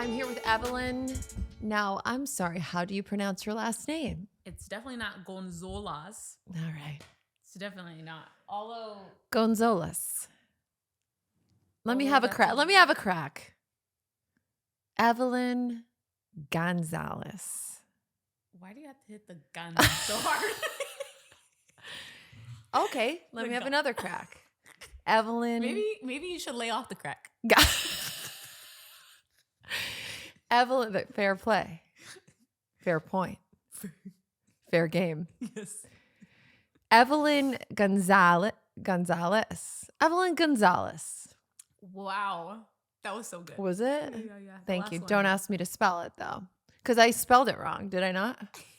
I'm here with Evelyn. Now, I'm sorry, how do you pronounce your last name? It's definitely not Gonzalez. All right. It's definitely not. Although Gonzalez. Let me Although have a that's crack. a- Let me have a crack. Evelyn Gonzalez. why do you have to hit the gun so hard? Okay, let The me have gun. another crack. Evelyn. Maybe you should lay off the crack. Evelyn, fair play. Fair point. Fair game. Yes. Evelyn Gonzalez. Evelyn Gonzalez. Wow. That was so good. Was it? Yeah. The Thank last you. one. Don't ask me to spell it though. Because I spelled it wrong. Did I not?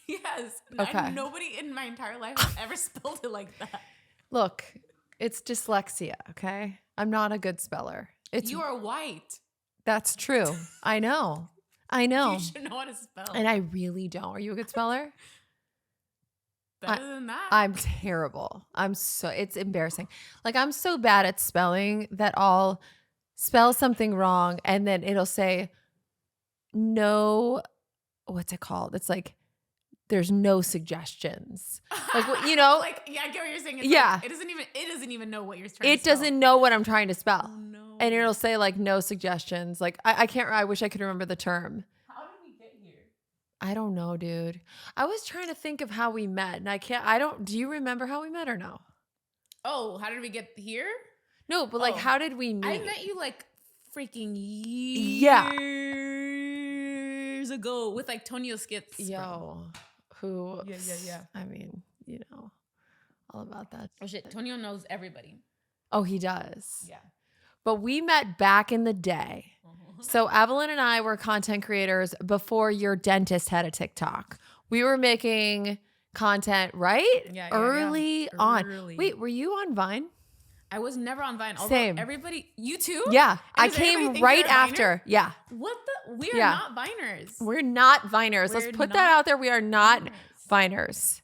Yes. Okay. Nobody in my entire life has ever spelled it like that. Look, it's dyslexia, okay? I'm not a good speller. You are white. That's true. I know. You should know how to spell. And I really don't. Are you a good speller? Better than that. I'm terrible. It's embarrassing. Like I'm so bad at spelling that I'll spell something wrong and then it'll say no, what's it called? It's like there's no suggestions. Like I get what you're saying. It's Yeah. Like, it doesn't even know what you're trying to it spell. doesn't know what I'm trying to spell. Oh no. And it'll say like no suggestions. Like I wish I could remember the term. How did we get here? I don't know, dude. I was trying to think of how we met and do you remember how we met or no? Oh, how did we get here? No, but like how did we meet? I met you like freaking Yeah. years ago with like Tonio Skits. Yo, who? Yeah. I mean, all about that. Oh shit, Tonio knows everybody. Oh, he does. Yeah. But we met back in the day. So Evelyn and I were content creators before your dentist had a TikTok. We were making content, right? Yeah. Early on. Early. Wait, were you on Vine? I was never on Vine. Although Same. Everybody, you too? Yeah, And I does everybody came think right you're a Viner? after. Yeah. What the? We are Yeah. not Viners. We're not Viners. Let's We're put that not out there. We are not Viners. Viners.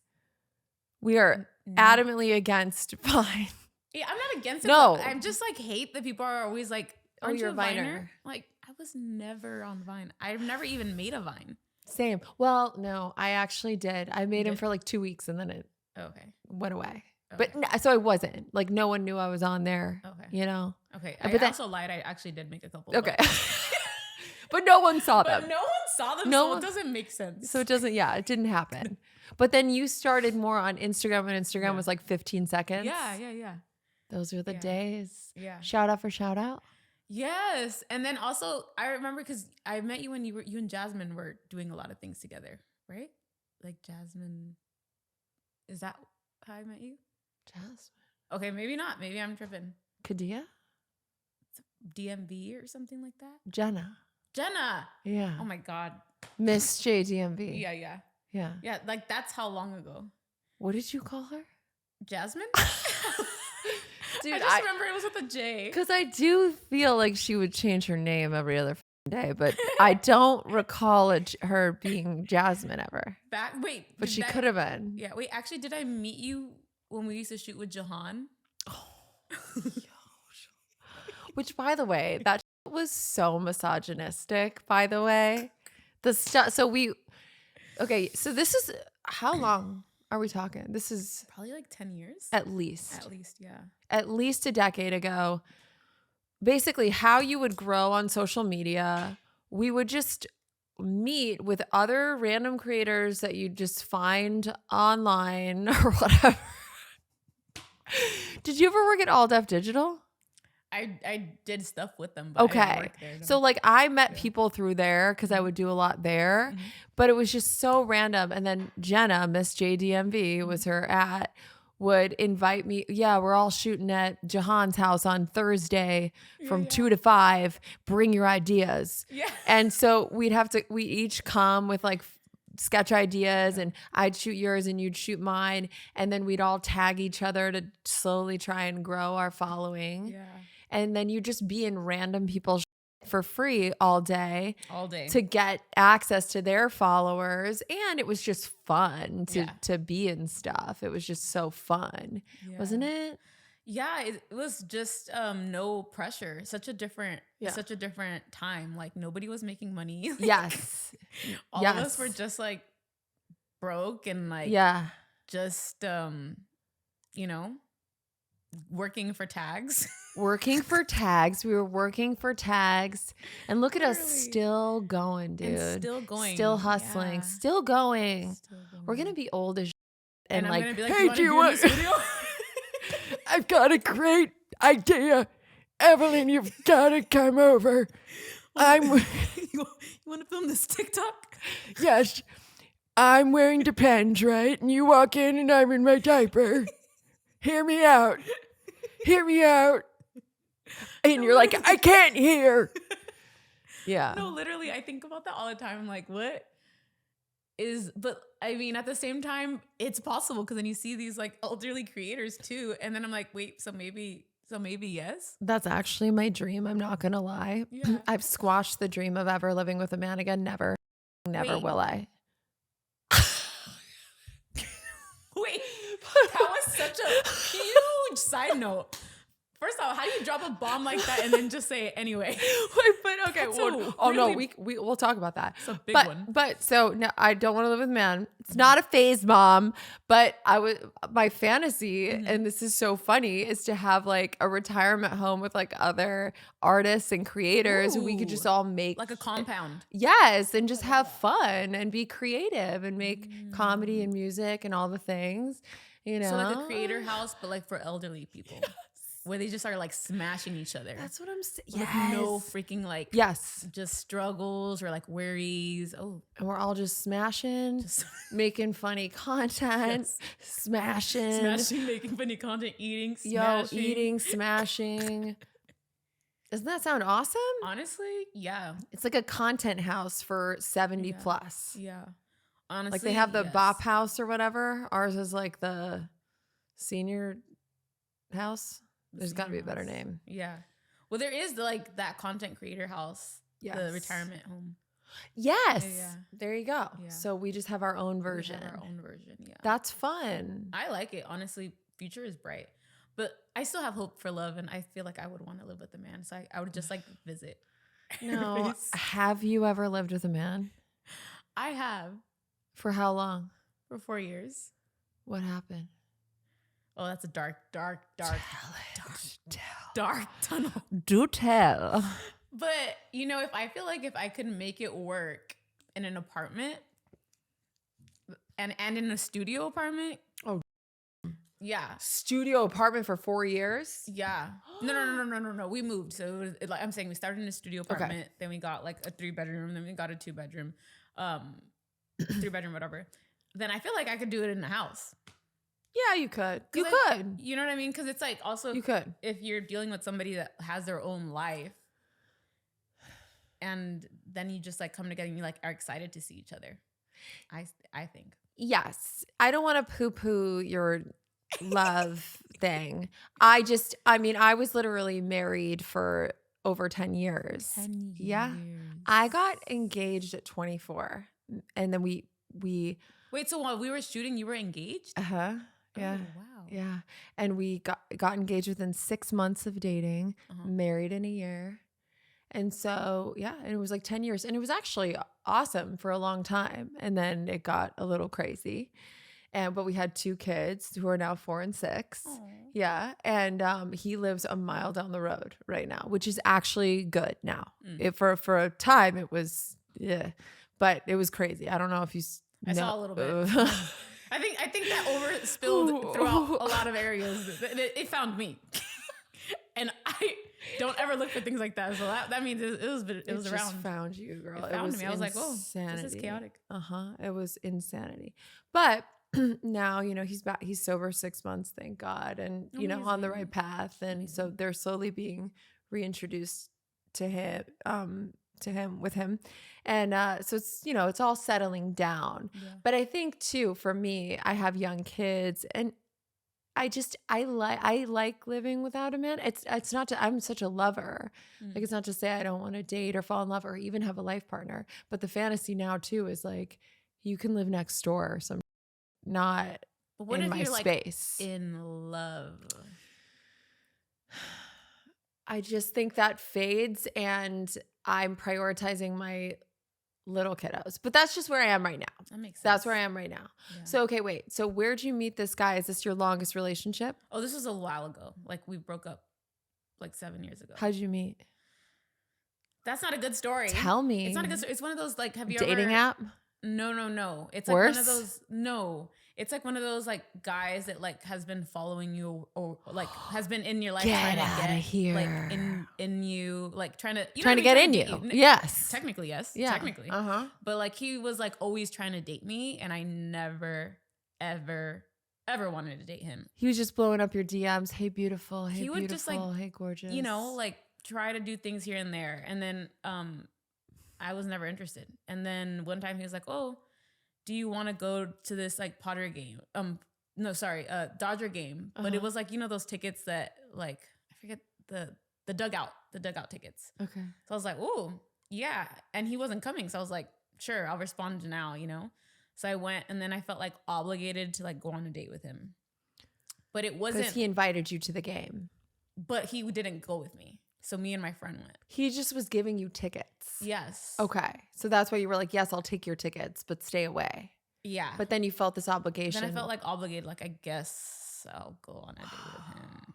We are No. adamantly against Vine. Yeah, I'm not against it. No. But I'm just like hate that people are always like, Oh, aren't you're you a a Viner. Viner? Like, I was never on Vine. I've never even made a Vine. Same. Well, no, I actually did. I made You him did? for like 2 weeks and then it Okay. went away. Okay. But so I wasn't. Like no one knew I was on there. Okay. Okay. But I then- also lied. I actually did make a couple. Okay. But no one saw But them. no one saw them, No so one- it doesn't make sense. So it didn't happen. But then you started more on Instagram and Instagram Yeah. was like 15 seconds. Yeah. Those were the Yeah. days. Yeah. Shout out for shout out. Yes. And then also I remember because I met you when you and Jasmine were doing a lot of things together, right? Like Jasmine. Is that how I met you? Jasmine. Okay, maybe not. Maybe I'm tripping. Kadia? DMV or something like that. Jenna. Jenna. Yeah. Oh my God. Miss JDMV. Yeah. Yeah. Yeah. Like that's how long ago. What did you call her? Jasmine? Dude, I just remember it was with a J. Because I do feel like she would change her name every other day, but I don't recall her being Jasmine ever. But she could have been. Yeah. Wait, actually, did I meet you when we used to shoot with Jahan? Which, by the way, that was so misogynistic, by the way. The stuff. So this is, how long are we talking? This is Probably like 10 years. at least. At least, yeah. At least a decade ago. Basically, how you would grow on social media, we would just meet with other random creators that you just find online or whatever. Did you ever work at All Def Digital? I did stuff with them, but I didn't Okay. work there, no. So like I met people through there because I would do a lot there, but it was just so random. And then Jenna, Miss JDMV was her would invite me. Yeah, we're all shooting at Jahan's house on Thursday from 2 to 5. Bring your ideas. Yeah. And so we each come with like sketch ideas and I'd shoot yours and you'd shoot mine. And then we'd all tag each other to slowly try and grow our following. Yeah. And then you just be in random people's for free all day to get access to their followers. And it was just fun to be in stuff. It was just so fun. Yeah. Wasn't it? Yeah, it was just no pressure. Such a different time. Like nobody was making money. Like, Yes. all of us were just like broke and like Yeah. just you know, working for tags. Working for tags. We were working for tags. And look at us Literally. still going, dude. And still going. Still hustling. Yeah. Still going. Still going. We're going to be old as and I'm like, gonna be like, hey, do you want to do this video? I've got a great idea. Evelyn, you've got to come over. You want to film this TikTok? Yes. I'm wearing Depends, right? And you walk in and I'm in my diaper. Hear me out. Hear me out. And you're like, I can't hear. Yeah. No, literally, I think about that all the time. I'm like, what is, but I mean, at the same time, it's possible because then you see these like elderly creators too. And then I'm like, wait, so maybe yes. That's actually my dream. I'm not going to lie. Yeah. I've squashed the dream of ever living with a man again. Never Wait. will I. Wait, that was such a huge side note. First off, how do you drop a bomb like that and then just say it anyway? Wait, but okay. We'll talk about that. It's a big one. But so no, I don't want to live with a man. It's not a phase, Mom. But my fantasy, and this is so funny, is to have like a retirement home with like other artists and creators who we could just all make like a compound. Yes, and just have fun and be creative and make comedy and music and all the things. You know, so like a creator house, but like for elderly people. Where they just are like smashing each other. That's what I'm saying. Yes. With no freaking like just struggles or like worries. Oh. And we're all just smashing, making funny content, smashing, making funny content, eating, smashing. Eating, smashing. Doesn't that sound awesome? Honestly, yeah. It's like a content house for 70 plus. Yeah. Honestly, like they have the Bop House or whatever. Ours is like the senior house. There's got to be a better name. Yeah. Well, there is like that content creator house, the retirement home. Yes. Yeah. There you go. Yeah. So we just have our own version. Yeah. That's fun. I like it. Honestly, future is bright. But I still have hope for love, and I feel like I would want to live with a man. So I would just like visit. No. Have you ever lived with a man? I have. For how long? For 4 years. What happened? Oh, that's a dark tunnel. Do tell. But, you know, I feel like if I could make it work in an apartment and in a studio apartment. Oh, yeah. Studio apartment for 4 years? Yeah. No. We moved. So it was, like I'm saying, we started in a studio apartment. Then we got like a 3-bedroom. Then we got a 2-bedroom, 3-bedroom, whatever. Then I feel like I could do it in a house. Yeah, you could. You know what I mean? Because it's like also you could. If you're dealing with somebody that has their own life, and then you just like come together and you like are excited to see each other. I think. Yes, I don't want to poo-poo your love thing. I was literally married for over 10 years. 10 years. Yeah, I got engaged at 24, and then we. Wait, so while we were shooting, you were engaged? Yeah. Oh, wow. Yeah. And we got engaged within 6 months of dating, married in a year. And so, yeah, and it was like 10 years. And it was actually awesome for a long time. And then it got a little crazy. But we had 2 kids who are now 4 and 6. Aww. Yeah. And he lives a mile down the road right now, which is actually good now. For a time, it was, but it was crazy. I don't know if you I saw a little bit. I think that overspilled throughout a lot of areas. It found me, and I don't ever look for things like that. So that means it was around. Just found you, girl. It found me. I was like, oh, this is chaotic. It was insanity. But now he's back. He's sober 6 months, thank God, and on the right path. And so they're slowly being reintroduced to him. With him. And so it's all settling down. Yeah. But I think too, for me, I have young kids, and I like living without a man. It's not I'm such a lover. Like, it's not to say I don't want to date or fall in love or even have a life partner. But the fantasy now too is like, you can live next door or some, not but what in if my you're space. Like in love? I just think that fades, and I'm prioritizing my little kiddos. But that's just where I am right now. That makes sense. That's where I am right now. Yeah. So, okay, wait. So where'd you meet this guy? Is this your longest relationship? Oh, this was a while ago. Like we broke up like 7 years ago. How'd you meet? That's not a good story. Tell me. It's not a good story. It's one of those, like, have you Dating app? No. It's Worse? like one of those, no. It's like one of those, like, guys that, like, has been following you or like, has been in your life Get trying to outta get, here. like, in you, like, trying to, Trying to get in you. Yes. Technically, yes. Yeah. Technically. But, like, he was, like, always trying to date me, and I never, ever wanted to date him. He was just blowing up your DMs. Hey, beautiful. Hey, He would beautiful. just, like, hey, gorgeous. You know, like, try to do things here and there. And then I was never interested. And then one time he was like, oh, do you want to go to this, like, Potter game? Dodger game. But it was, like, you know, those tickets that, like, I forget the dugout tickets. Okay. So I was like, oh, yeah. And he wasn't coming. So I was like, sure, I'll respond now, you know? So I went, and then I felt, like, obligated to, like, go on a date with him. But it wasn't. Because he invited you to the game. But he didn't go with me. So me and my friend went. He just was giving you tickets. Yes. Okay. So that's why you were like, yes, I'll take your tickets, but stay away. Yeah. But then you felt this obligation. Then I felt, like, obligated. Like, I guess I'll go on a date with him.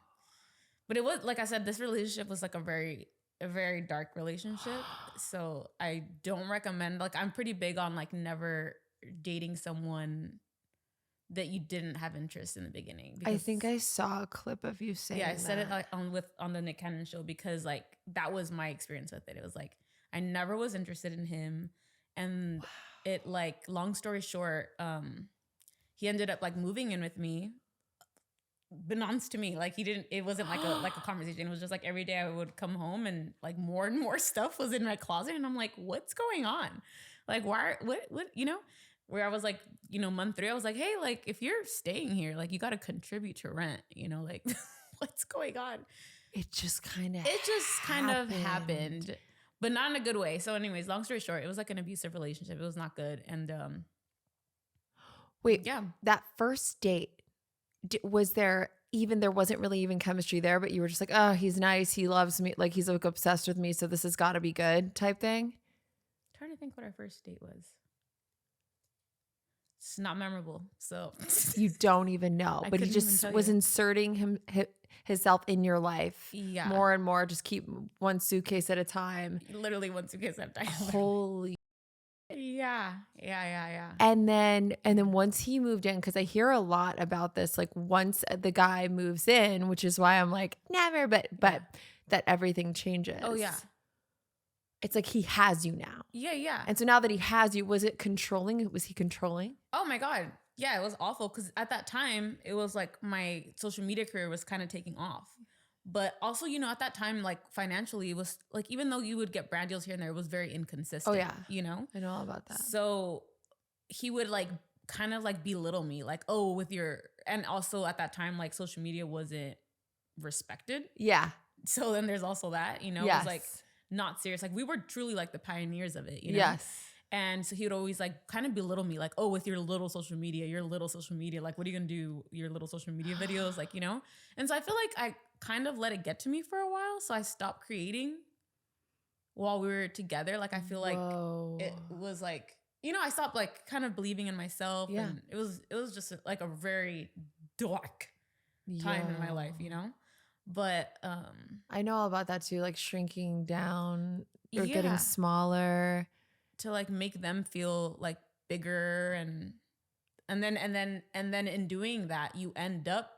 But it was, like I said, this relationship was, like, a very dark relationship. So I don't recommend, like, I'm pretty big on, like, never dating someone that you didn't have interest in the beginning. I think I saw a clip of you saying I said that. it, like, on the Nick Cannon show, because, like, that was my experience with it. It was like, I never was interested in him. And it, like, long story short, he ended up, like, moving in with me, unbeknownst to me. Like, it wasn't like a conversation. It was just like every day I would come home and, like, more and more stuff was in my closet. And I'm like, what's going on? Like, why, what, you know? Where I was like, you know, month 3, I was like, hey, like, if you're staying here, like, you got to contribute to rent, you know, like, what's going on? It just kind of happened, but not in a good way. So anyways, long story short, it was like an abusive relationship. It was not good. And wait, yeah, that first date, there wasn't really even chemistry there, but you were just like, oh, he's nice. He loves me. Like, he's, like, obsessed with me. So this has got to be good type thing. I'm trying to think what our first date was. It's not memorable. So you don't even know, but he just was inserting himself in your life more and more. Just keep one suitcase at a time. Literally one suitcase at a time. Holy. Yeah. And then once he moved in, because I hear a lot about this, like, once the guy moves in, which is why I'm like, never, but that everything changes. Oh yeah. It's like he has you now. Yeah. And so now that he has you, was it controlling? Was he controlling? Oh my God. Yeah, it was awful. Because at that time, it was like my social media career was kind of taking off. But also, you know, at that time, like, financially, it was like, even though you would get brand deals here and there, it was very inconsistent. Oh yeah. You know? I know all about that. So he would, like, kind of, like, belittle me. Like, oh, and also at that time, like, social media wasn't respected. Yeah. So then there's also that, you know? Yes. It was like not serious. Like, we were truly, like, the pioneers of it, you know? Yes. And so he would always, like, kind of belittle me, like, oh, with your little social media, like, what are you gonna do? Your little social media videos, like, you know? And so I feel like I kind of let it get to me for a while. So I stopped creating while we were together. Like, I feel like it was like, you know, I stopped, like, kind of believing in myself. Yeah. And it was just like a very dark time in my life, you know? But I know all about that too, like shrinking down or getting smaller to, like, make them feel, like, bigger, and then in doing that, you end up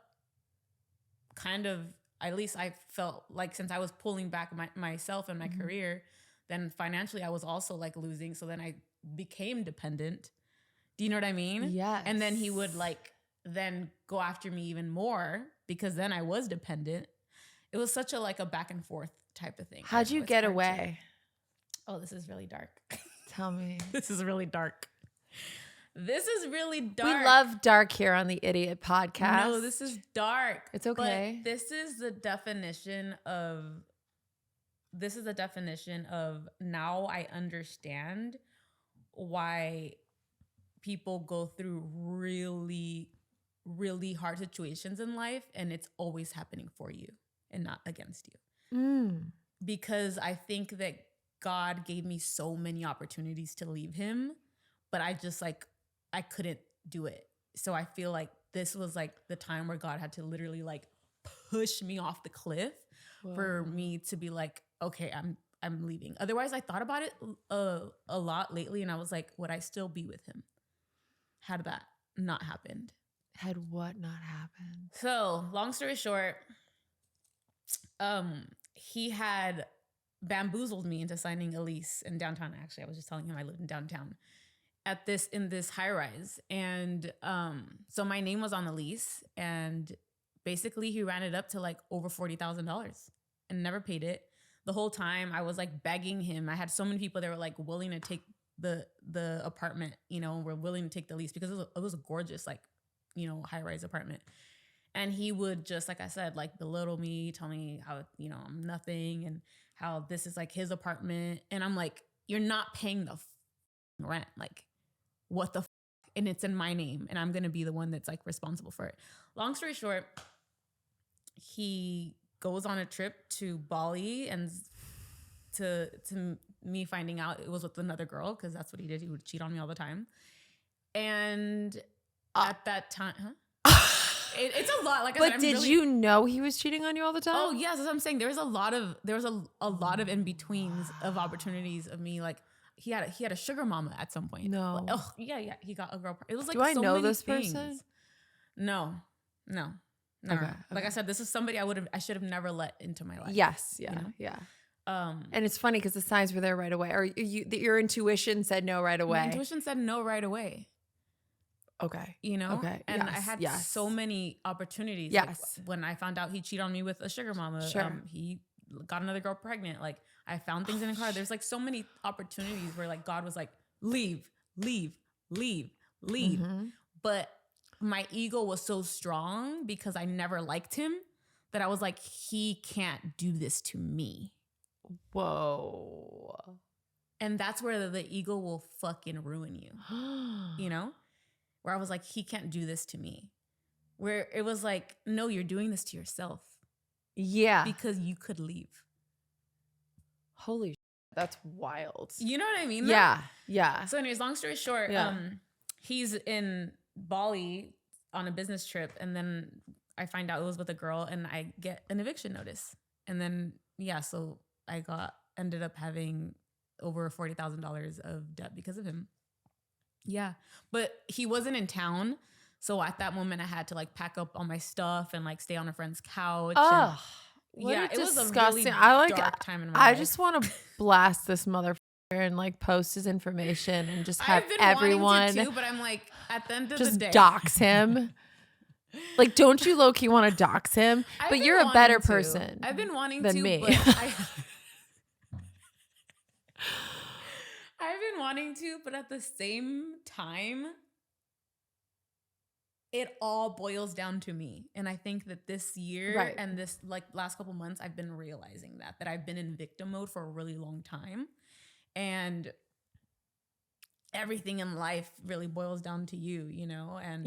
kind of, at least I felt like, since I was pulling back myself and my career, then financially I was also, like, losing. So then I became dependent. Do you know what I mean? Yes. And then he would, like, then go after me even more because then I was dependent. It was such a, like, a back and forth type of thing. How'd you get away? Oh, this is really dark. Tell me. This is really dark. We love dark here on the Idiot Podcast. No, this is dark. It's okay. But this is the definition of now I understand why people go through really, really hard situations in life, and it's always happening for you and not against you. because I think that God gave me so many opportunities to leave him, but I just like, I couldn't do it. So I feel like this was like the time where God had to literally like push me off the cliff for me to be like, okay, I'm leaving. Otherwise, I thought about it a lot lately, and I was like, would I still be with him had that not happened? Had what not happened? So, long story short, he had bamboozled me into signing a lease in downtown. Actually, I was just telling him I lived in downtown in this high rise, and so my name was on the lease, and basically he ran it up to like over $40,000 and never paid it. The whole time I was like begging him. I had so many people that were like willing to take the apartment, you know, were willing to take the lease because it was a gorgeous, like, you know, high rise apartment. And he would just, like I said, like belittle me, tell me how, you know, I'm nothing and how this is like his apartment. And I'm like, you're not paying the rent. Like, what the and it's in my name, and I'm going to be the one that's like responsible for it. Long story short, he goes on a trip to Bali, and to me finding out it was with another girl, because that's what he did. He would cheat on me all the time. And at that time, it's a lot. Like, but did you know he was cheating on you all the time? Oh yes, that's what I'm saying. There was a lot of in betweens of opportunities of me. Like, he had a sugar mama at some point. No. Like, oh yeah, he got a girl. It was like, do I so know many this things. person? No. Okay. Like I said, this is somebody I should have never let into my life. Yes. Yeah. You know? Yeah. And it's funny because the signs were there right away, or your intuition said no right away. My intuition said no right away. Okay. You know? Okay. And I had so many opportunities. Yes. Like, when I found out he cheated on me with a sugar mama, he got another girl pregnant. Like, I found things in the car. There's like so many opportunities where like God was like, leave. Mm-hmm. But my ego was so strong because I never liked him that I was like, he can't do this to me. Whoa. And that's where the ego will fucking ruin you. You know? Where I was like, he can't do this to me. Where it was like, no, you're doing this to yourself. Yeah. Because you could leave. Holy shit, that's wild. You know what I mean? Yeah. Yeah. So anyways, long story short, he's in Bali on a business trip, and then I find out it was with a girl, and I get an eviction notice. And then, so I ended up having over $40,000 of debt because of him. Yeah. But he wasn't in town. So at that moment I had to like pack up all my stuff and like stay on a friend's couch. Oh, it was a really dark time in my life. I just want to blast this motherfucker and like post his information and just have everyone wanting to too, but I'm like, at the end of just the day, dox him. Like, don't you low-key want to dox him? But you're a better person. I've been wanting than to, me. But I've been wanting to, but at the same time, it all boils down to me. And I think that this year and this like last couple months, I've been realizing that I've been in victim mode for a really long time. And everything in life really boils down to you, you know? And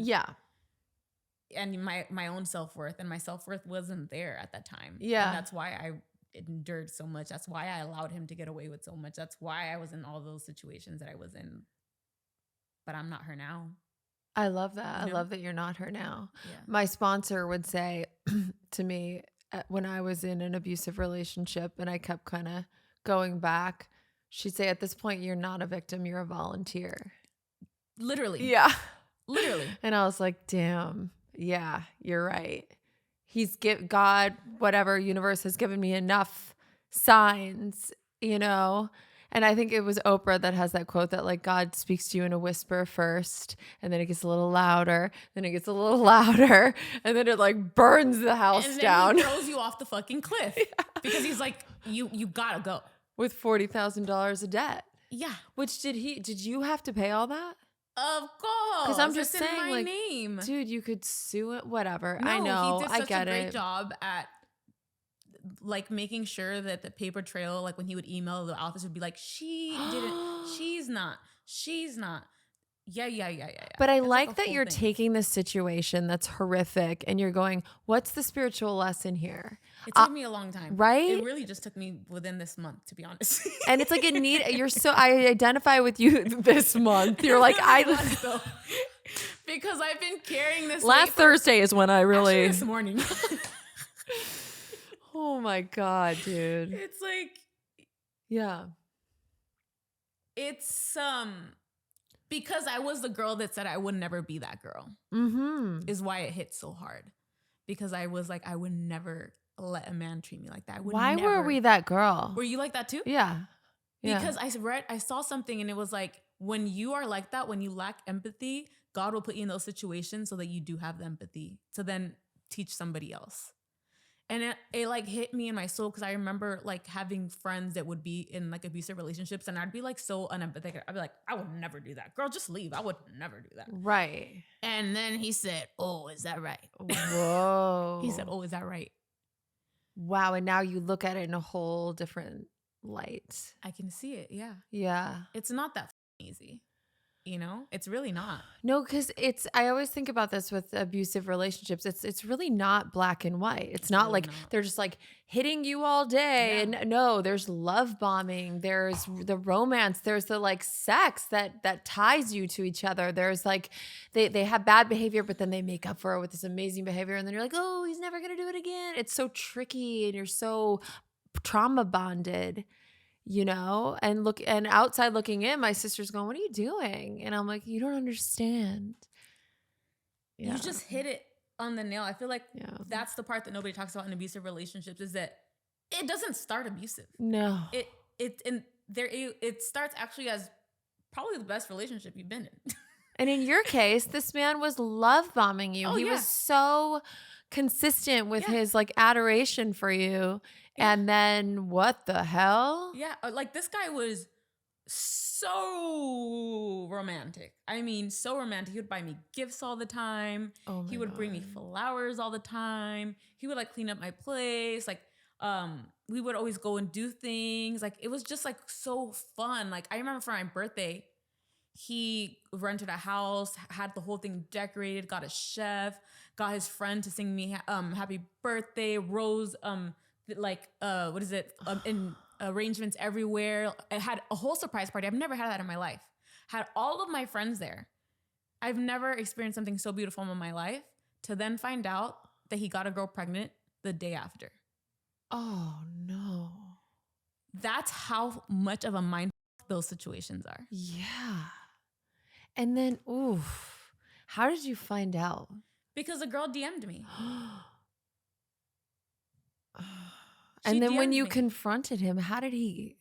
and my own self-worth, and my self-worth wasn't there at that time. Yeah. And that's why I endured so much. That's why I allowed him to get away with so much. That's why I was in all those situations that I was in. But I'm not her now. I love that. I love that you're not her now. Yeah. My sponsor would say to me when I was in an abusive relationship and I kept kind of going back, she'd say, at this point, you're not a victim, you're a volunteer. Literally. Yeah. Literally. And I was like, damn, yeah, you're right. God, whatever, universe has given me enough signs, you know? And I think it was Oprah that has that quote that like God speaks to you in a whisper first, and then it gets a little louder, then it gets a little louder, and then it like burns the house down. And then he throws you off the fucking cliff because he's like, you gotta go. With $40,000 of debt. Yeah. Which did you have to pay all that? Of course. Because I'm just saying, my like, name. Dude, you could sue it, whatever. No, I know, he did such a great it. job at like making sure that the paper trail, like when he would email, the office would be like, she's not, Yeah. But I It's like a that whole you're thing. taking this situation that's horrific and you're going, what's the spiritual lesson here? It took me a long time. Right? It really just took me within this month, to be honest. And it's like I identify with you this month. You're like, because I've been carrying this last Thursday is when I really, actually this morning. oh my God, dude. It's like, Yeah. it's, because I was the girl that said I would never be that girl is why it hit so hard. Because I was like, I would never let a man treat me like that. Why were we that girl? Were you like that too? Yeah. Because I saw something and it was like, when you are like that, when you lack empathy, God will put you in those situations so that you do have the empathy to then teach somebody else. And it like hit me in my soul because I remember like having friends that would be in like abusive relationships and I'd be like so unempathetic. I'd be like, I would never do that. Girl, just leave. I would never do that. Right. And then he said, oh, is that right? Whoa. He said, oh, is that right? Wow. And now you look at it in a whole different light. I can see it. Yeah. Yeah. It's not that easy. You know, it's really not. No, because I always think about this with abusive relationships. It's really not black and white. It's not really like not. they're just like hitting you all day. Yeah. And no, there's love bombing. There's the romance. There's the like sex that ties you to each other. There's like they have bad behavior, but then they make up for it with this amazing behavior. And then you're like, oh, he's never gonna do it again. It's so tricky and you're so trauma bonded. You know, and outside looking in, my sister's going, what are you doing? And I'm like, you don't understand. Yeah. You just hit it on the nail. I feel like that's the part that nobody talks about in abusive relationships is that it doesn't start abusive. No. It starts actually as probably the best relationship you've been in. And in your case, this man was love bombing you. He was so consistent with his like adoration for you. And then what the hell? Yeah. Like this guy was so romantic. I mean, so romantic. He would buy me gifts all the time. He would bring me flowers all the time. He would like clean up my place. Like, we would always go and do things. Like, it was just like so fun. Like, I remember for my birthday, he rented a house, had the whole thing decorated, got a chef, got his friend to sing me happy birthday, rose, what is it? In arrangements everywhere. I had a whole surprise party. I've never had that in my life. Had all of my friends there. I've never experienced something so beautiful in my life to then find out that he got a girl pregnant the day after. Oh no. That's how much of a mind those situations are. Yeah. And then, oof, how did you find out? Because a girl DM'd me. And then when you confronted him, how did he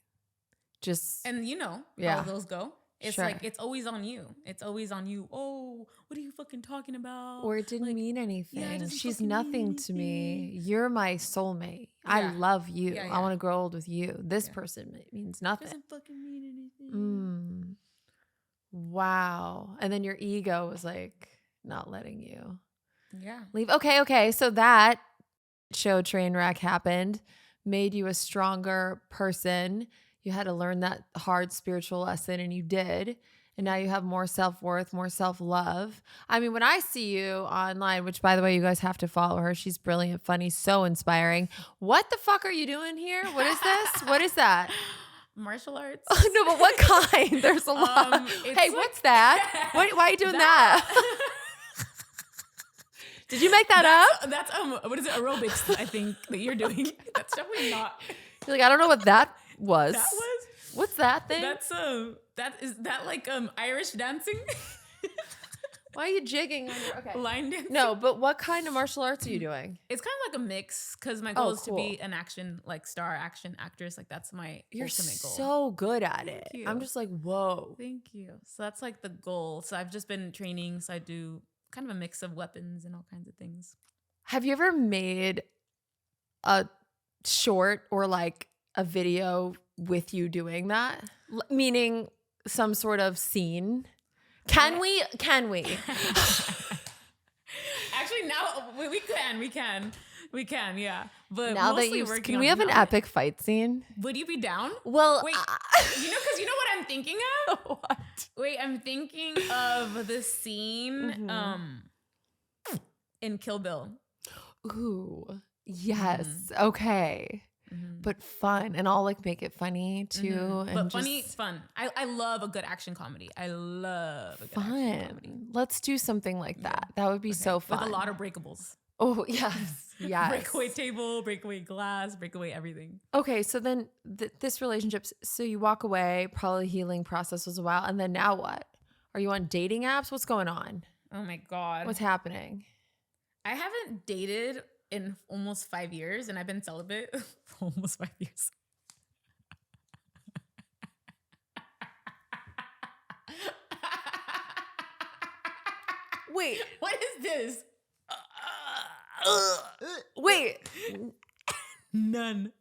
just... And you know how those go. It's like, it's always on you. It's always on you. Oh, what are you fucking talking about? Or it didn't mean anything. Yeah, she's nothing to me. You're my soulmate. Yeah. I love you. Yeah. I want to grow old with you. This person means nothing. Doesn't fucking mean anything. Wow. And then your ego was like not letting you leave. Okay. So that show train wreck happened, made you a stronger person. You had to learn that hard spiritual lesson and you did. And now you have more self-worth, more self-love. I mean, when I see you online, which by the way, you guys have to follow her. She's brilliant, funny, so inspiring. What the fuck are you doing here? What is this? What is that? Martial arts. Oh, no, but what kind? There's a lot. Hey, what's that? Why are you doing that? Did you make that up? That's what is it? Aerobics, I think, that you're doing. That's definitely not. You're like, I don't know what that was. That was? What's that thing? That's is that like Irish dancing? Why are you jigging on your line dancing? No, but what kind of martial arts are you doing? It's kind of like a mix because my goal is to be an action action actress. Like that's my ultimate goal. So good at it. You. I'm just like, whoa. Thank you. So that's like the goal. So I've just been training. So I do kind of a mix of weapons and all kinds of things. Have you ever made a short or like a video with you doing that? Meaning some sort of scene? Can we? Actually, now we can. We can, yeah. But Now that mostly you working can on we have an now. epic fight scene? Would you be down? Well, Wait, because you know what I'm thinking of? what? Wait, I'm thinking of the scene in Kill Bill. Ooh, yes. Okay. But fun, and I'll like make it funny too, and But funny, just fun. I love a good action comedy. I love a good action comedy. fun. Let's do something like that. That would be so fun. With a lot of breakables. Oh yes, yes. Breakaway table, breakaway glass, breakaway everything. Okay, so then this relationship. So you walk away. Probably healing process was a while, and then now what? Are you on dating apps? What's going on? Oh my God. What's happening? I haven't dated in almost 5 years, and I've been celibate for almost 5 years. Wait, What is this? wait. None.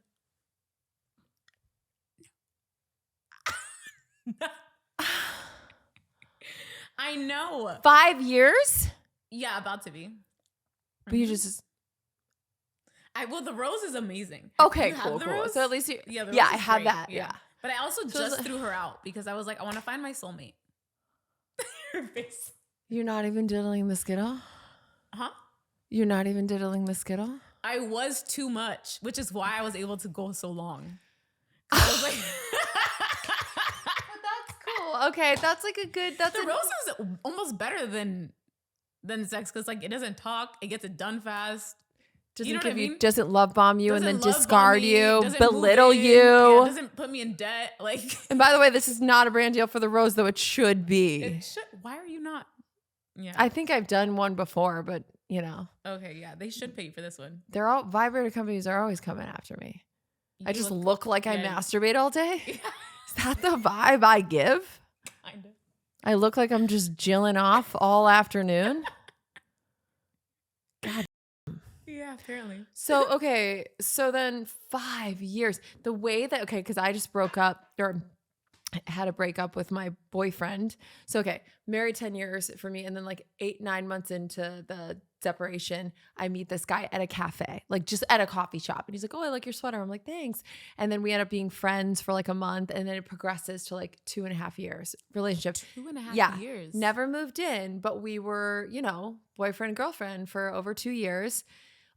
I know. 5 years? Yeah, about to be. But you just Well, the rose is amazing. okay, You have cool, the cool. rose? So at least you, Yeah, the yeah, rose I is have great. that. Yeah. But I also So just it's- threw her out because I was like, I want to find my soulmate. Her face. You're not even diddling the skittle. Huh? You're not even diddling the skittle. I was too much, which is why I was able to go so long. I was like, But that's cool. Okay, that's like a good. That's the rose is almost better than sex because like it doesn't talk, it gets it done fast. doesn't You know what give I you mean? doesn't love bomb you and then Doesn't love discard bomb me, you, doesn't belittle move in, you. yeah, doesn't put me in debt. Like And by the way, this is not a brand deal for the rose, though it should be. it should. Why are you not? Yeah. I think I've done one before, but you know, Okay, yeah, they should pay you for this one. they're all vibrator companies are always coming after me. I You just look like I yeah. masturbate all day. Is that the vibe I give? Kind of. I look like I'm just jilling off all afternoon. Yeah, apparently. So, okay. So then 5 years. The way that, okay, because I just broke up or had a breakup with my boyfriend. So, okay, married 10 years for me. And then like 8-9 months into the separation, I meet this guy at a cafe, like just at a coffee shop. And he's like, oh, I like your sweater. I'm like, thanks. And then we end up being friends for like a month. And then it progresses to like 2.5 years relationship. 2.5 years. Never moved in, but we were, boyfriend and girlfriend for over 2 years.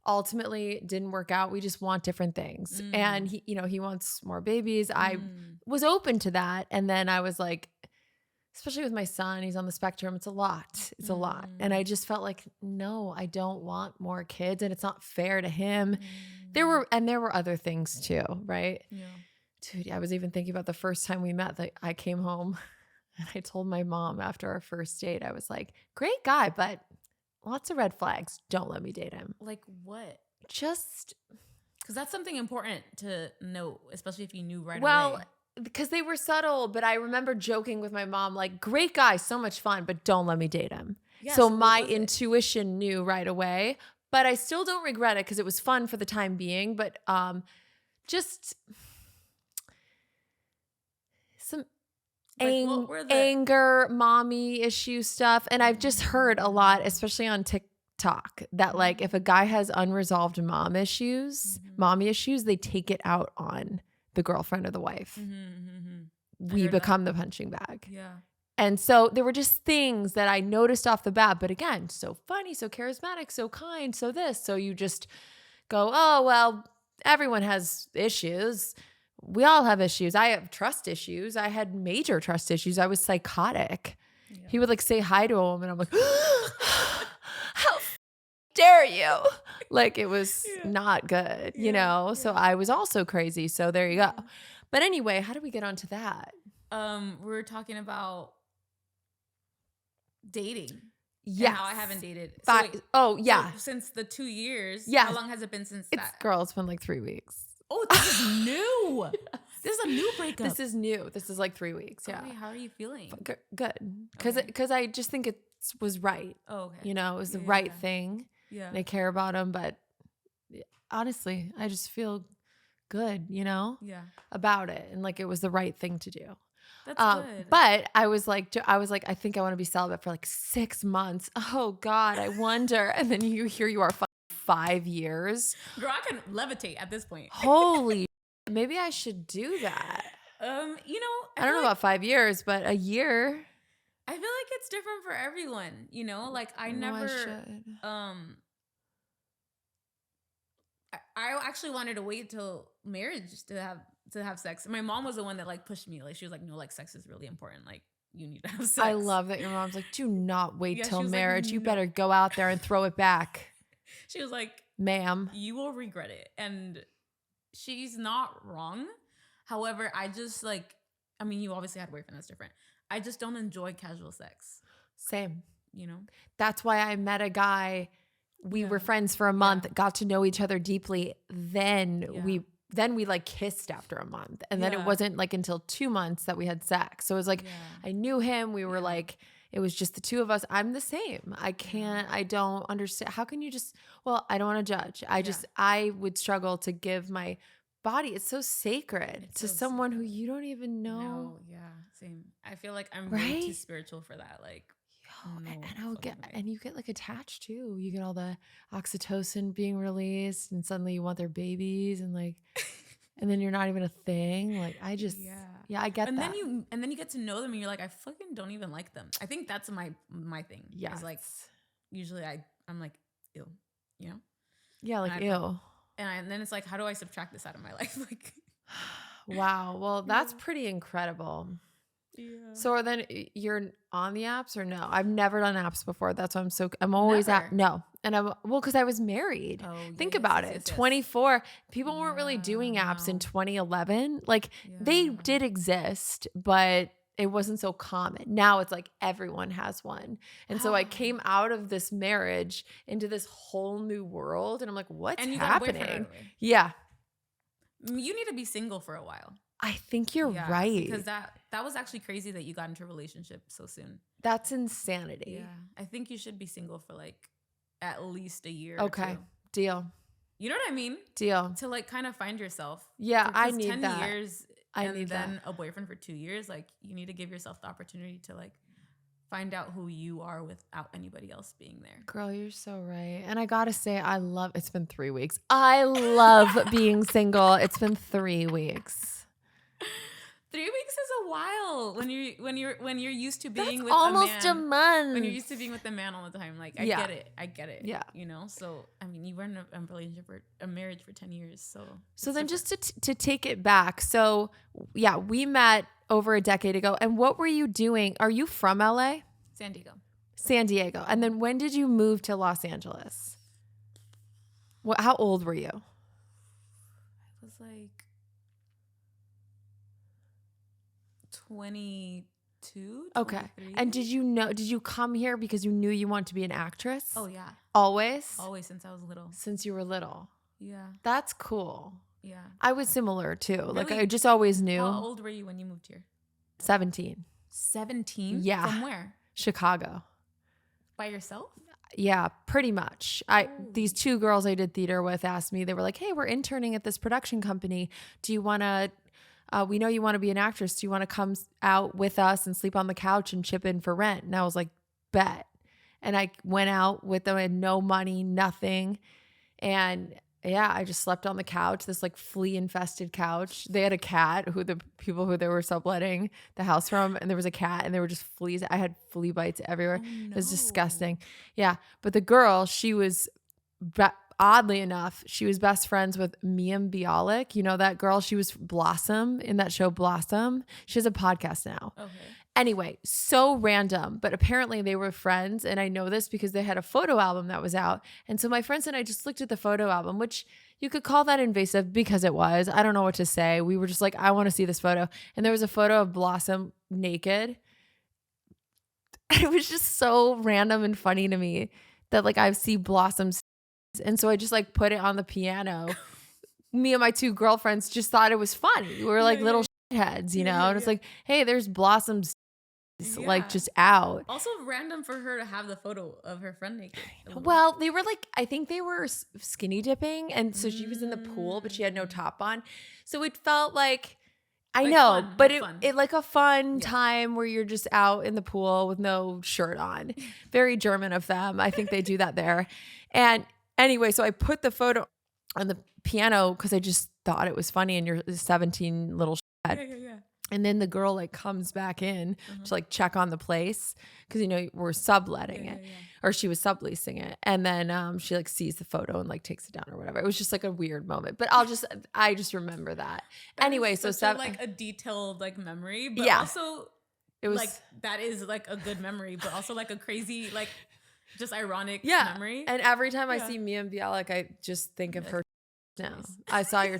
Ultimately didn't work out. We just want different things. And he wants more babies. I was open to that. And then I was like, especially with my son, he's on the spectrum. It's a lot. It's a lot. And I just felt like, no, I don't want more kids. And it's not fair to him. There were other things too, right? Yeah. Dude, I was even thinking about the first time we met. That I came home and I told my mom after our first date, I was like, great guy, but lots of red flags. Don't let me date him. Like what? Just because that's something important to note, especially if you knew right away. well, because they were subtle, but I remember joking with my mom, like, great guy, so much fun, but don't let me date him. Yeah, so what my was it? intuition knew right away, but I still don't regret it because it was fun for the time being. But just some Like, what were the- anger, mommy issue stuff. And I've just heard a lot, especially on TikTok, that like if a guy has unresolved mommy issues, they take it out on the girlfriend or the wife. We heard become the punching bag. Yeah. And so there were just things that I noticed off the bat. But again, so funny, so charismatic, so kind, so this. So you just go, oh, well, everyone has issues. We all have issues. I have trust issues. I had major trust issues. I was psychotic. Yeah. He would like say hi to a woman. I'm like, how dare you? Like it was not good, So I was also crazy. So there you go. But anyway, how did we get onto that? We were talking about dating. Yeah, how I haven't dated. So since the 2 years. Yeah. How long has it been since that? Girl, it's been like 3 weeks. Oh, this is new. This is a new breakup. This is new. This is like 3 weeks. Yeah. Okay, how are you feeling? Good. Because I just think it was right. Oh, okay. It was the right thing. Yeah. And I care about him, but honestly, I just feel good, Yeah. about it. And like it was the right thing to do. That's good. But I was like, I think I want to be celibate for like 6 months. Oh God, I wonder. And then you are 5 years. Girl, I can levitate at this point. Holy, maybe I should do that. You know, I don't know about 5 years, but a year. I feel like it's different for everyone, you know? Like I never I actually wanted to wait till marriage to have sex. My mom was the one that like pushed me. Like she was like, no, like sex is really important. Like you need to have sex. I love that your mom's like, do not wait till marriage. Like, you better go out there and throw it back. She was like, ma'am, you will regret it. And she's not wrong. However, I just like, I mean, you obviously had a boyfriend, that's different. I just don't enjoy casual sex. Same. You know? That's why I met a guy. We were friends for a month, got to know each other deeply. Then we like kissed after a month. And then it wasn't like until 2 months that we had sex. So it was like, I knew him. We were like, it was just the two of us. I'm the same. I don't understand. How can you just, well, I don't want to judge. I would struggle to give my body. It's so sacred to someone who you don't even know. No, same. I feel like I'm way too spiritual for that. Like, and you get like attached too. You get all the oxytocin being released, and suddenly you want their babies, and like, and then you're not even a thing. Like I just, I get that. And then you get to know them, and you're like, I fucking don't even like them. I think that's my thing. Yeah, like usually I'm like, ew, you know? Yeah, like ew. And then it's like, how do I subtract this out of my life? Like, wow. Well, that's pretty incredible. Yeah. So then you're on the apps or no? I've never done apps before. That's why I'm always at no. And because I was married. Think about it. 24. People weren't really doing apps in 2011. Like they did exist, but it wasn't so common. Now it's like everyone has one. And so I came out of this marriage into this whole new world. And I'm like, what's happening? Yeah. You need to be single for a while. I think you're right. Because that was actually crazy that you got into a relationship so soon. That's insanity. Yeah. I think you should be single for like at least a year. Okay. Deal. You know what I mean? Deal. To like kind of find yourself. Yeah, I need 10 that. years and then a boyfriend for 2 years. Like you need to give yourself the opportunity to like find out who you are without anybody else being there. Girl, you're so right. And I gotta say, it's been 3 weeks. I love being single. It's been 3 weeks. 3 weeks is a while when you're used to being with almost a month. When you're used to being with a man all the time. Like I get it. Yeah. You know? So I mean you were in a relationship for a marriage for 10 years. So then just to take it back. So yeah, we met over a decade ago. And what were you doing? Are you from LA? San Diego. And then when did you move to Los Angeles? How old were you? I was like 22. Okay. 23. And did you come here because you knew you wanted to be an actress? Oh yeah. Always? Always since I was little. Since you were little. Yeah. That's cool. Yeah. I was similar too. Really? Like I just always knew. How old were you when you moved here? 17. 17? Yeah. From where? Chicago. By yourself? Yeah, pretty much. These 2 girls I did theater with asked me, they were like, hey, we're interning at this production company. Do you want to, we know you want to be an actress. Do you want to come out with us and sleep on the couch and chip in for rent? And I was like, bet. And I went out with them. I had no money, nothing. And yeah, I just slept on the couch, this like flea infested couch. They had a cat the people who they were subletting the house from, and there was a cat and there were just fleas. I had flea bites everywhere. Oh, no. It was disgusting. Yeah. But the girl, she was, oddly enough, she was best friends with Mia Bialik. You know that girl? She was Blossom in that show Blossom. She has a podcast now. Okay. Anyway, so random, but apparently they were friends. And I know this because they had a photo album that was out. And so my friends and I just looked at the photo album, which you could call that invasive because it was. I don't know what to say. We were just like, I want to see this photo. And there was a photo of Blossom naked. And it was just so random and funny to me that like I see Blossom's. And so I just like put it on the piano. Me and my 2 girlfriends just thought it was funny. We were like little heads, you know? And it's like, hey, there's Blossom's like just out. Also random for her to have the photo of her friend naked. Well, they were like, I think they were skinny dipping. And so she was in the pool, but she had no top on. So it felt like, I know, fun, but it like a fun time where you're just out in the pool with no shirt on. Very German of them. I think they do that there. And Anyway, so I put the photo on the piano because I just thought it was funny, and you're 17 little shit. Yeah. And then the girl like comes back in to like check on the place because, you know, we're subletting it or she was subleasing it. And then she like sees the photo and like takes it down or whatever. It was just like a weird moment, but I just remember that. Anyway, so like a detailed like memory, but Yeah. also it was like that is like a good memory, but also like a crazy, like just ironic yeah. memory. And every time I see Mia and Bialik, I just think of her now. I saw your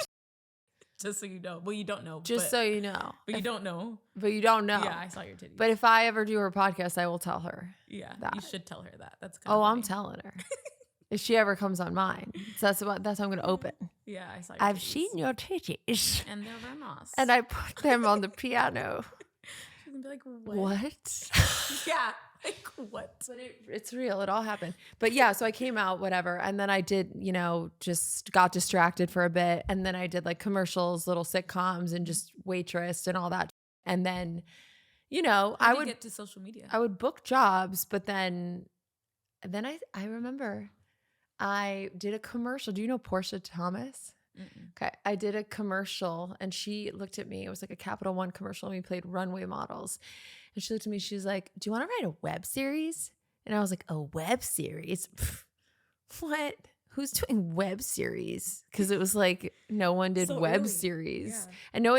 just so you know. Well, you don't know. Just so you know. But you don't know. But you don't know. Yeah, I saw your titties. But if I ever do her podcast, I will tell her. Yeah, that. You should tell her that. That's kind of funny. I'm telling her. If she ever comes on mine. So that's how I'm going to open. Yeah, I saw your I've titties. seen your titties. And they're very nice. And I put them on the piano. She's going to be like, what? Yeah. Like, what? But it's real. It all happened. But yeah, so I came out, whatever. And then I did, you know, just got distracted for a bit. And then I did like commercials, little sitcoms, and just waitress and all that. And then, you know, I would get to social media. I would book jobs, but then I remember I did a commercial. Do you know Portia Thomas? Mm-mm. Okay. I did a commercial and she looked at me. It was like a Capital One commercial and we played runway models. And she looked at me, she's like, do you want to write a web series? And I was like, a web series? Pfft, what? Who's doing web series? Because it was like no one did web series. Yeah. And no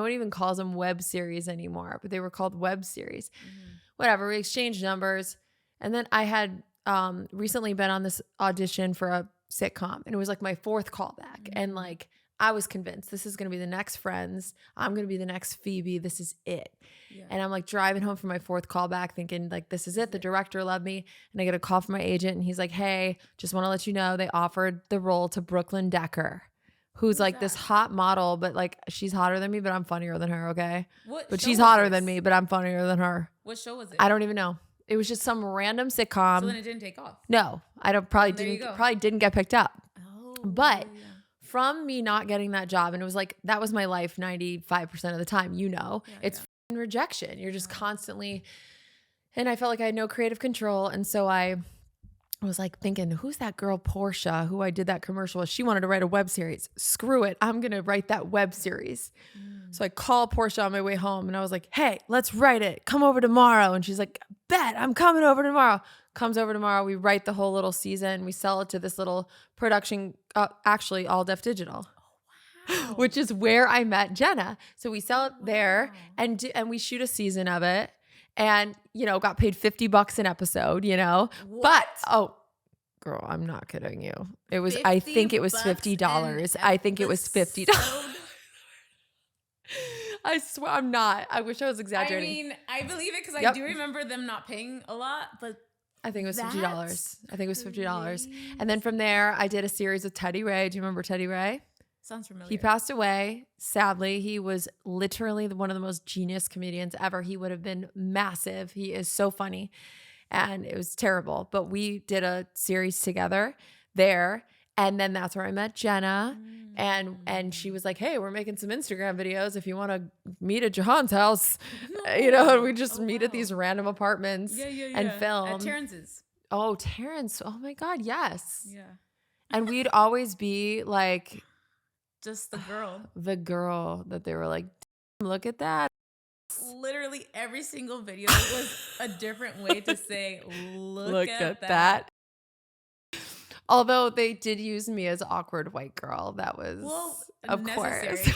one even calls them web series anymore, but they were called web series. Mm-hmm. Whatever, we exchanged numbers. And then I had recently been on this audition for a sitcom and it was like my 4th callback. Mm-hmm. And like I was convinced this is going to be the next Friends. I'm going to be the next Phoebe. This is it. Yeah. And I'm like driving home from my 4th callback thinking like, this is it. The director loved me. And I get a call from my agent and he's like, hey, just want to let you know they offered the role to Brooklyn Decker, who's like that? This hot model, but like she's hotter than me, but I'm funnier than her. Okay. But she's hotter than me, but I'm funnier than her. What show was it? I don't even know. It was just some random sitcom. So then it didn't take off. No, I probably didn't get picked up. Oh, but from me not getting that job, and it was like, that was my life 95% of the time, you know, it's rejection. You're just constantly, and I felt like I had no creative control. And so I was like thinking, who's that girl, Portia, who I did that commercial with? She wanted to write a web series. Screw it. I'm going to write that web series. So I called Portia on my way home and I was like, hey, let's write it. Come over tomorrow. And she's like, bet, I'm coming over tomorrow. Comes over tomorrow. We write the whole little season. We sell it to this little production, actually all Def Digital. Wow. Which is where I met Jenna. So we sell it there and we shoot a season of it and, you know, got paid $50 an episode, you know, but, girl, I'm not kidding you. It was, I think it was $50. I think it was $50. I swear I'm not. I wish I was exaggerating. I mean, I believe it because I do remember them not paying a lot, but I think it was $50. I think it was $50. And then from there, I did a series with Teddy Ray. Do you remember Teddy Ray? Sounds familiar. He passed away. Sadly, he was literally one of the most genius comedians ever. He would have been massive. He is so funny. And it was terrible. But we did a series together there. And then that's where I met Jenna. And she was like, hey, we're making some Instagram videos if you want to meet at Jahan's house. You know, and we just meet at these random apartments and film. At Terrence's. Oh, Terrence. Oh my God, yes. Yeah. And we'd always be like just the girl. The girl that they were like, look at that. Literally every single video was a different way to say, look at that. Although they did use me as awkward white girl. That was, of course.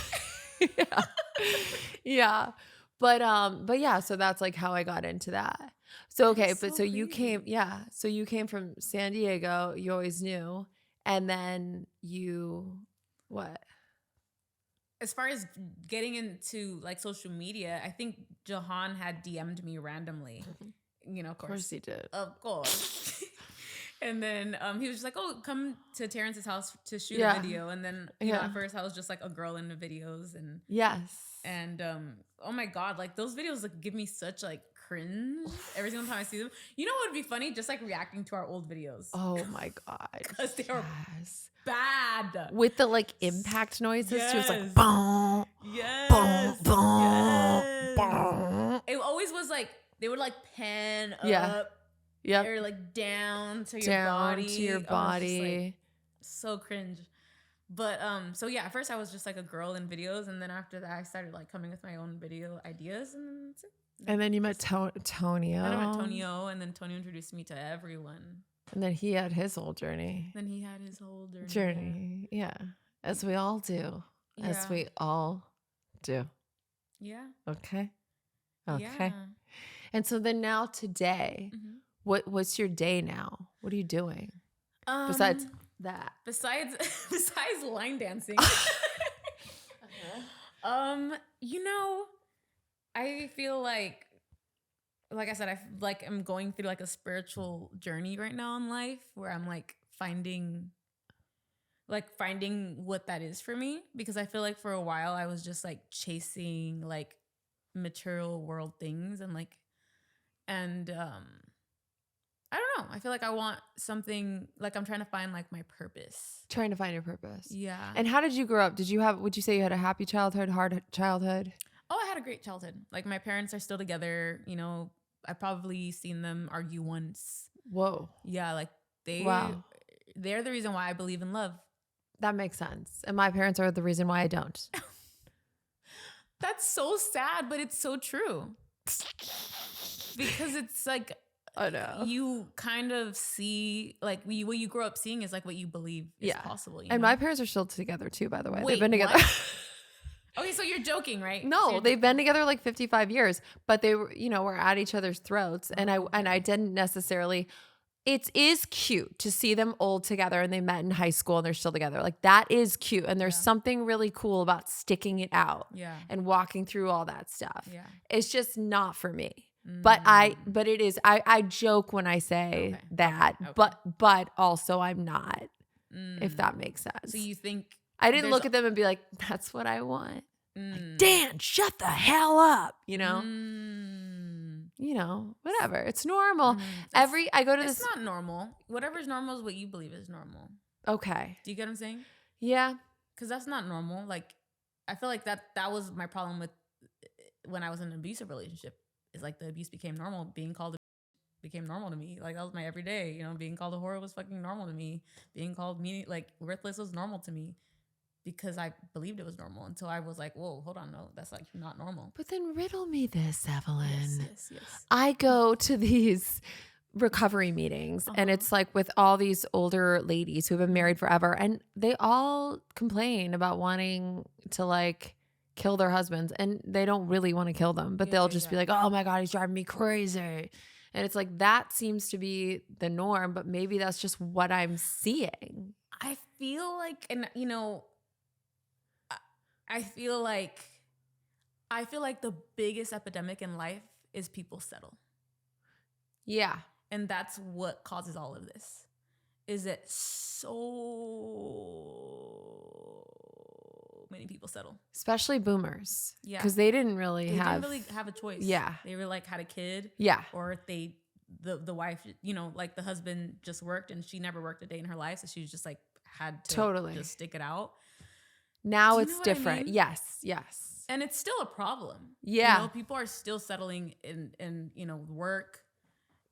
Yeah. But yeah, so that's like how I got into that. So, okay. That's but so crazy. So you came from San Diego. You always knew. And then what? As far as getting into like social media, I think Jahan had DM'd me randomly. You know, of course he did. Of course. And then he was just like, oh, come to Terrence's house to shoot a video. And then, you know, at first I was just like a girl in the videos. And And oh my God, like those videos like give me such like cringe every single time I see them. You know what would be funny? Just like reacting to our old videos. Oh my God. Because they are bad. With the like impact noises too. It's like, boom. Boom, boom, boom. It always was like, they would like pan up. Yep. Or like down to your body. To your body. So cringe. But so yeah, at first I was just like a girl in videos, and then after that I started like coming with my own video ideas, and then that's it. And then you met Tonio. Then I met Tonio, and then Tonio introduced me to everyone. And then he had his whole journey. Then he had his whole journey. Yeah. As we all do. Yeah. As we all do. Yeah. Okay. Yeah. And so then now today, what's your day now? What are you doing? Besides that. Besides line dancing. You know, I feel like I said, I'm going through like a spiritual journey right now in life where I'm like finding what that is for me, because I feel like for a while I was just like chasing like material world things and I don't know. I feel like I want something, like I'm trying to find like my purpose. Trying to find your purpose. Yeah. And how did you grow up? Would you say you had a happy childhood, hard childhood? Oh, I had a great childhood. Like my parents are still together. You know, I've probably seen them argue once. Whoa. Yeah. Like they're the reason why I believe in love. That makes sense. And my parents are the reason why I don't. That's so sad, but it's so true. Because it's like, I know. You kind of see, like, what you grow up seeing is like what you believe is possible. And my parents are still together too, by the way. Wait, they've been together. Okay, so you're joking, right? No, they've been together like 55 years, but they were, were at each other's throats. And I didn't necessarily. It is cute to see them old together, and they met in high school and they're still together. Like that is cute. And there's something really cool about sticking it out and walking through all that stuff. Yeah. It's just not for me. But it is, I joke when I say that, but also I'm not, if that makes sense. So you think I didn't look at them and be like, that's what I want. Like, Dan, shut the hell up. Whatever. It's normal. It's not normal. Whatever's normal is what you believe is normal. Okay. Do you get what I'm saying? Yeah. Because that's not normal. Like, I feel like that was my problem with when I was in an abusive relationship. It's like the abuse became normal. Being called became normal to me. Like that was my everyday. Being called a whore was fucking normal to me. Being called like worthless was normal to me, because I believed it was normal until I was like, whoa, hold on, no, that's like not normal. But then riddle me this, Evelyn. Yes. I go to these recovery meetings and it's like with all these older ladies who have been married forever, and they all complain about wanting to like kill their husbands, and they don't really want to kill them, but they'll just be like, oh my God, he's driving me crazy. And it's like, that seems to be the norm, but maybe that's just what I'm seeing. I feel like, and I feel like the biggest epidemic in life is people settle. Yeah. And that's what causes all of this. Is that so many people settle, especially boomers. Yeah, because they didn't really have a choice. Yeah, they were like had a kid. Yeah, or the wife, like the husband just worked and she never worked a day in her life, so she was just like had to just stick it out. Now it's different. I mean? Yes, and it's still a problem. Yeah, people are still settling in work,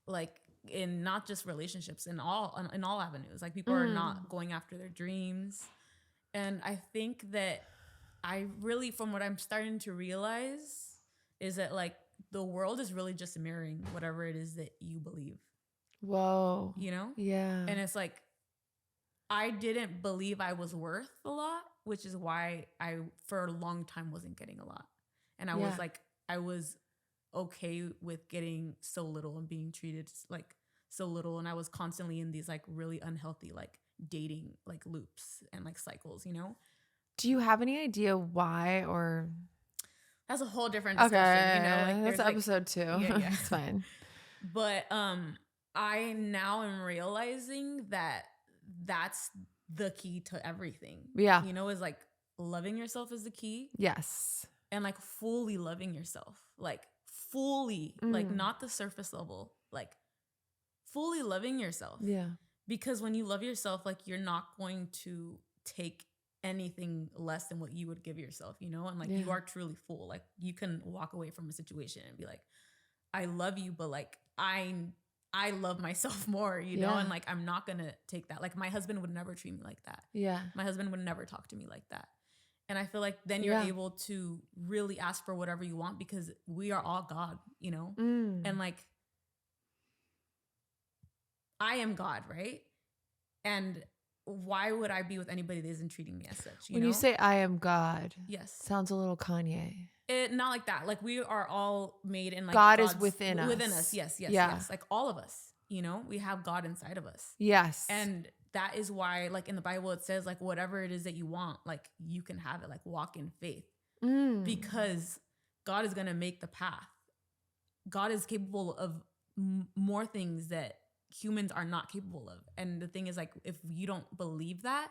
like in not just relationships, in all avenues. Like people are not going after their dreams. And I think that from what I'm starting to realize is that like the world is really just mirroring whatever it is that you believe. Whoa. Yeah. And it's like, I didn't believe I was worth a lot, which is why I, for a long time, wasn't getting a lot. And I was like, I was okay with getting so little and being treated like so little. And I was constantly in these like really unhealthy, like dating like loops and like cycles. Do you have any idea why, or that's a whole different discussion? Like that's episode 2. Yeah. It's fine. But I now am realizing that that's the key to everything. Yeah. Is like loving yourself is the key. Yes. And like fully loving yourself, like fully, like not the surface level, like fully loving yourself. Yeah. Because when you love yourself, like you're not going to take anything less than what you would give yourself, and like you are truly full. Like you can walk away from a situation and be like, I love you, but like I I love myself more, you know, Yeah. and like, I'm not going to take that. Like my husband would never treat me like that. Yeah. My husband would never talk to me like that. And I feel like then you're able to really ask for whatever you want because we are all God, you know? And like, I am God, right? And why would I be with anybody that isn't treating me as such? When you say I am God, yes, sounds a little Kanye. Not like that. Like we are all made in like God is God's, within us. Within us, yes, yes. Like all of us, you know, we have God inside of us. Yes. And that is why, like in the Bible, it says like whatever it is that you want, like you can have it. Like walk in faith because God is gonna make the path. God is capable of more things that humans are not capable of. And the thing is, like, if you don't believe that,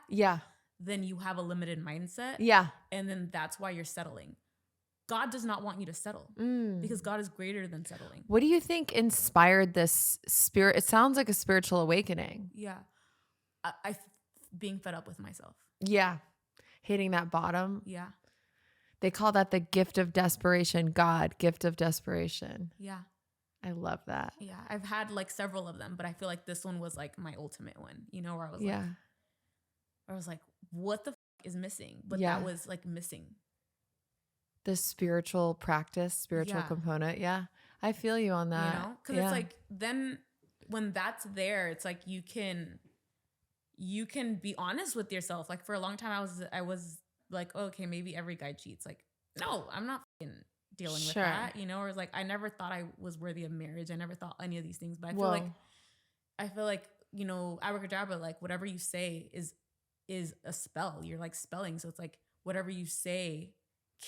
then you have a limited mindset. Yeah. And then that's why you're settling. God does not want you to settle because God is greater than settling. What do you think inspired this spirit? It sounds like a spiritual awakening. Yeah. I being fed up with myself. Yeah. Hitting that bottom. Yeah. They call that the gift of desperation. God, gift of desperation. Yeah. I love that. Yeah. I've had like several of them, but I feel like this one was like my ultimate one, you know, where I was like, what the is missing? But that was like missing. The spiritual practice, spiritual component. Yeah. I feel you on that. You know? Because it's like, then when that's there, it's like you can be honest with yourself. Like for a long time, I was like, oh, okay, maybe every guy cheats. Like, no, I'm not dealing with that, you know? Or it's like, I never thought I was worthy of marriage. I never thought any of these things, but I feel like, you know, abracadabra, like whatever you say is a spell. You're like spelling. So it's like, whatever you say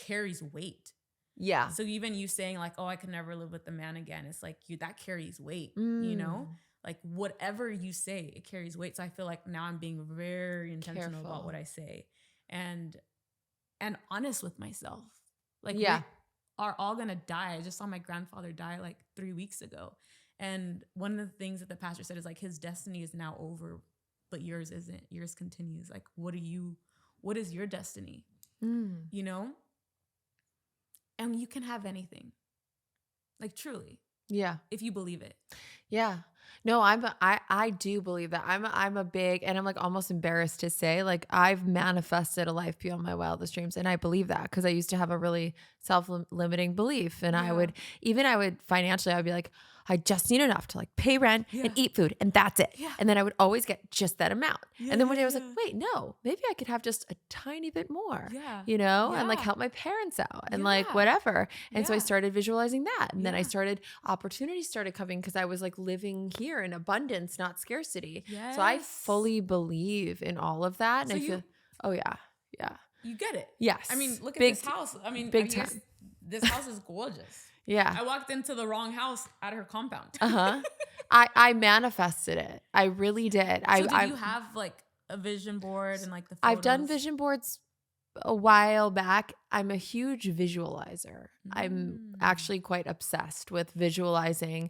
carries weight. Yeah. So even you saying like, oh, I could never live with the man again. It's like that carries weight, you know? Like whatever you say, it carries weight. So I feel like now I'm being very intentional about what I say and honest with myself. Like we are all going to die. I just saw my grandfather die like 3 weeks ago. And one of the things that the pastor said is like, his destiny is now over, but yours isn't. Yours continues. Like, what is your destiny? You know? And you can have anything. Like truly. Yeah. If you believe it. Yeah. No, I do believe that. I'm a big, and I'm like almost embarrassed to say, like I've manifested a life beyond my wildest dreams. And I believe that because I used to have a really self-limiting belief. And I would financially, I'd be like, I just need enough to like pay rent and eat food and that's it. Yeah. And then I would always get just that amount. And then one day I was like, wait, no, maybe I could have just a tiny bit more, you know, and like help my parents out and like whatever. And so I started visualizing that. And then opportunities started coming because I was like living here in abundance, not scarcity. So I fully believe in all of that. And I feel, you get it. Yes. I mean, look at this house. I mean, big time. This house is gorgeous. Yeah. I walked into the wrong house at her compound. I manifested it. I really did. So did you have like a vision board and like the photos? I've done vision boards a while back. I'm a huge visualizer. I'm actually quite obsessed with visualizing.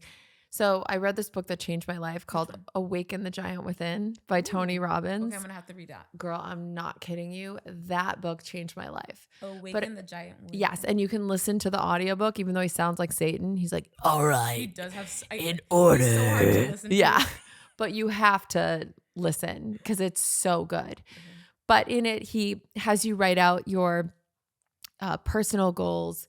So I read this book that changed my life called Awaken the Giant Within by Tony Robbins. Okay, I'm going to have to read that. Girl, I'm not kidding you. That book changed my life. Awaken the Giant Within. Yes, and you can listen to the audiobook even though he sounds like Satan. He's like, all right. He does have in order. He's so hard to listen to. But you have to listen because it's so good. But in it, he has you write out your personal goals,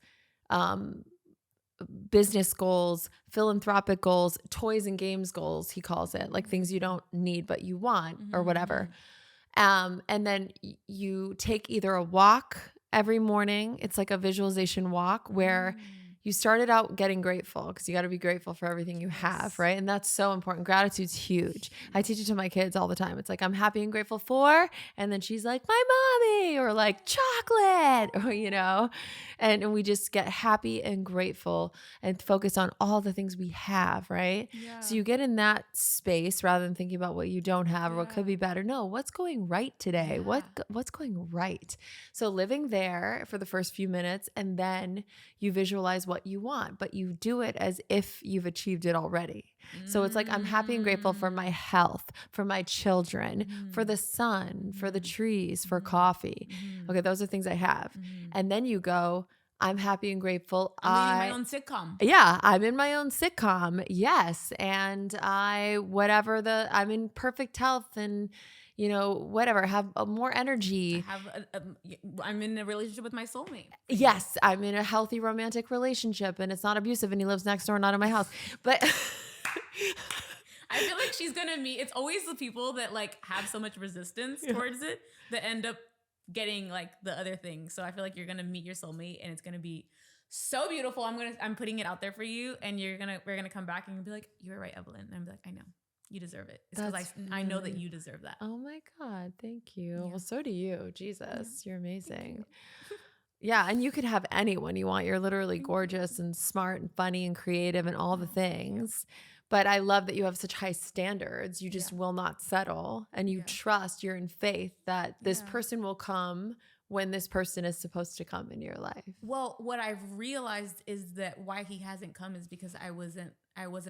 business goals, philanthropic goals, toys and games goals, he calls it, like things you don't need but you want or whatever. And then you take either a walk every morning. It's like a visualization walk where you started out getting grateful because you got to be grateful for everything you have, right? And that's so important. Gratitude's huge. I teach it to my kids all the time. It's like, I'm happy and grateful for, and then she's like, my mommy, or like chocolate, or, you know, and we just get happy and grateful and focus on all the things we have, right? Yeah. So you get in that space rather than thinking about what you don't have or what could be better. No, what's going right today? What's going right? So living there for the first few minutes, and then you visualize what you want, but you do it as if you've achieved it already. So it's like, I'm happy and grateful for my health, for my children, for the sun, for the trees, for coffee. Okay, those are things I have. And then you go, I'm happy and grateful. I'm leading my own sitcom. Yeah, I'm in my own sitcom. Yes. And I'm in perfect health and, whatever, have more energy. I'm in a relationship with my soulmate. Yes, I'm in a healthy romantic relationship and it's not abusive and he lives next door, not in my house. But I feel like she's going to meet, it's always the people that like have so much resistance towards it that end up getting like the other thing. So I feel like you're going to meet your soulmate and it's going to be so beautiful. I'm putting it out there for you and we're going to come back and you'll be like, you were right, Evelyn. And I'm like, I know. You deserve it. It's because I know that you deserve that. Oh my God. Thank you. Yeah. Well, so do you. Jesus, you're amazing. Yeah. And you could have anyone you want. You're literally gorgeous and smart and funny and creative and all the things. But I love that you have such high standards. You just will not settle and you trust, you're in faith that this person will come when this person is supposed to come in your life. Well, what I've realized is that why he hasn't come is because I wasn't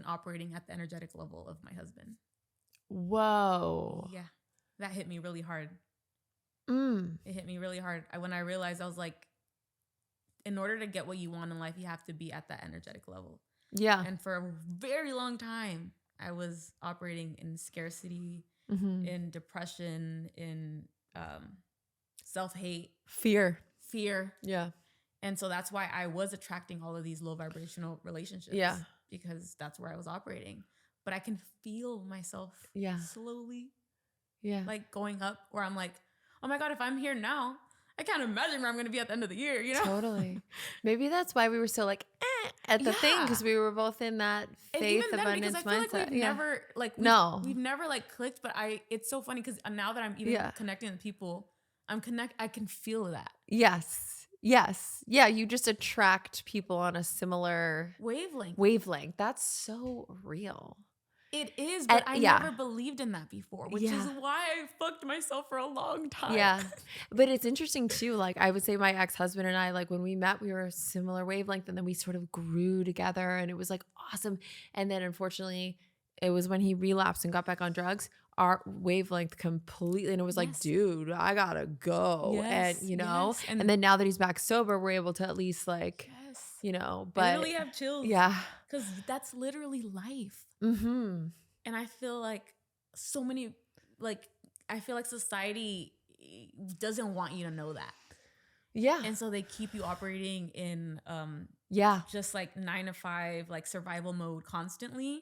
operating at the energetic level of my husband. Whoa. Yeah. That hit me really hard. It hit me really hard. When I realized, I was like, in order to get what you want in life, you have to be at that energetic level. Yeah. And for a very long time, I was operating in scarcity, in depression, in self-hate. Fear. Yeah. And so that's why I was attracting all of these low vibrational relationships. Yeah. Because that's where I was operating. But I can feel myself slowly like going up where I'm like, oh my God, if I'm here now, I can't imagine where I'm going to be at the end of the year, Totally. Maybe that's why we were so like, at the thing, because we were both in that faith abundance mindset. Like we've never like clicked, but it's so funny because now that I'm even connecting with people, I can feel that. Yes. Yeah. You just attract people on a similar wavelength. That's so real. It is, but I never believed in that before, which is why I fucked myself for a long time. Yeah. But it's interesting too. Like I would say my ex-husband and I, like when we met, we were a similar wavelength and then we sort of grew together and it was like awesome. And then unfortunately it was when he relapsed and got back on drugs, our wavelength completely, and it was like, dude, I gotta go. And and then now that he's back sober, we're able to at least like, but I really have chills. Yeah. Because that's literally life. Mm-hmm. And I feel like I feel like society doesn't want you to know that. Yeah. And so they keep you operating in just like 9 to 5, like survival mode constantly.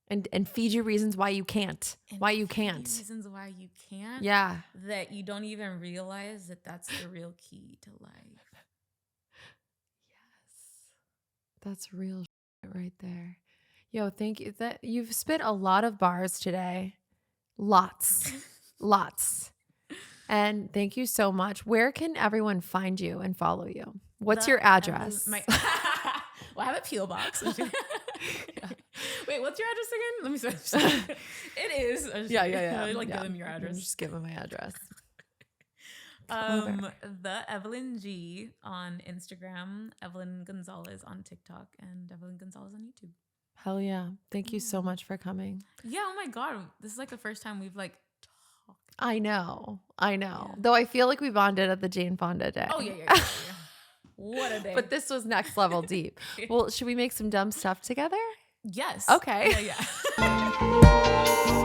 And feed you reasons why you can't. Reasons why you can't. Yeah. That you don't even realize that that's the real key to life. Yes. That's real shit right there. Yo, thank you. That you've spit a lot of bars today. Lots. And thank you so much. Where can everyone find you and follow you? What's your address? Well, I have a P.O. box. Wait, what's your address again? Let me see. It is. Yeah. Give them your address. Just give them my address. The Evelyn G on Instagram, Evelyn Gonzalez on TikTok, and Evelyn Gonzalez on YouTube. Hell yeah. Thank you so much for coming. Yeah, oh my God. This is like the first time we've like talked. I know. Yeah. Though I feel like we bonded at the Jane Fonda day. Oh, yeah. What a day. But this was next level deep. Well, should we make some dumb stuff together? Yes. Okay. Yeah.